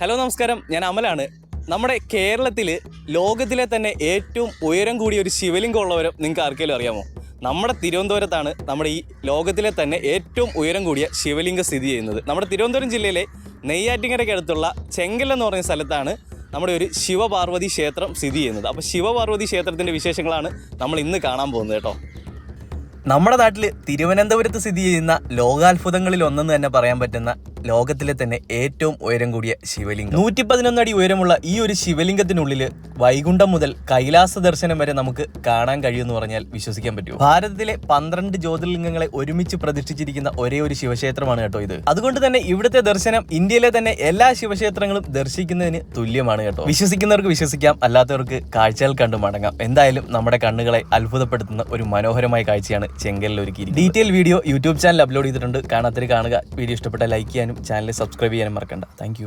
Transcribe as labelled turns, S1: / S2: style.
S1: Hello നമസ്കാരം, ഞാൻ അമലാണ്. നമ്മുടെ കേരളത്തിൽ ലോകത്തിലെ തന്നെ ഏറ്റവും ഉയരം കൂടിയ ഒരു ശിവലിംഗം ഉള്ളവരും നിങ്ങൾക്ക് ആർക്കെങ്കിലും അറിയാമോ? നമ്മുടെ തിരുവനന്തപുരത്താണ് നമ്മുടെ ഈ ലോകത്തിലെ തന്നെ ഏറ്റവും ഉയരം കൂടിയ ശിവലിംഗം സ്ഥിതി ചെയ്യുന്നത്. നമ്മുടെ തിരുവനന്തപുരം ജില്ലയിലെ നെയ്യാറ്റിൻകരയ്ക്ക് അടുത്തുള്ള ചെങ്കൽ എന്ന് പറയുന്ന സ്ഥലത്താണ് നമ്മുടെ ഒരു ശിവപാർവതി ക്ഷേത്രം സ്ഥിതി ചെയ്യുന്നത്. അപ്പോൾ ശിവപാർവതി ക്ഷേത്രത്തിൻ്റെ വിശേഷങ്ങളാണ് നമ്മൾ ഇന്ന് കാണാൻ പോകുന്നത് കേട്ടോ. നമ്മുടെ നാട്ടിൽ തിരുവനന്തപുരത്ത് സ്ഥിതി ചെയ്യുന്ന ലോകാത്ഭുതങ്ങളിൽ ഒന്നെന്ന് തന്നെ പറയാൻ പറ്റുന്ന ലോകത്തിലെ തന്നെ ഏറ്റവും ഉയരം കൂടിയ ശിവലിംഗം. 111 അടി ഉയരമുള്ള ഈ ഒരു ശിവലിംഗത്തിനുള്ളിൽ വൈകുണ്ഠം മുതൽ കൈലാസ ദർശനം വരെ നമുക്ക് കാണാൻ കഴിയുമെന്ന് പറഞ്ഞാൽ വിശ്വസിക്കാൻ പറ്റുമോ? ഭാരതത്തിലെ 12 ജ്യോതിർലിംഗങ്ങളെ ഒരുമിച്ച് പ്രതിഷ്ഠിച്ചിരിക്കുന്ന ഒരേ ഒരു ശിവക്ഷേത്രമാണ് കേട്ടോ ഇത്. അതുകൊണ്ട് തന്നെ ഇവിടുത്തെ ദർശനം ഇന്ത്യയിലെ തന്നെ എല്ലാ ശിവക്ഷേത്രങ്ങളും ദർശിക്കുന്നതിന് തുല്യമാണ് കേട്ടോ. വിശ്വസിക്കുന്നവർക്ക് വിശ്വസിക്കാം, അല്ലാത്തവർക്ക് കാഴ്ചകൾ കണ്ടു മടങ്ങാം. എന്തായാലും നമ്മുടെ കണ്ണുകളെ അത്ഭുതപ്പെടുത്തുന്ന ഒരു മനോഹരമായ കാഴ്ചയാണ് ചെങ്കലിൽ ഒരുക്കിയിരിക്കുന്നത്. Detail video YouTube channel upload ചെയ്തിട്ടുണ്ട്, കാണാത്തവർ കാണുക. വീഡിയോ ഇഷ്ടപ്പെട്ട ലൈക്ക് ചെയ്യാനും ചാനൽ സബ്സ്ക്രൈബ് ചെയ്യാനും മറക്കണ്ട. താങ്ക്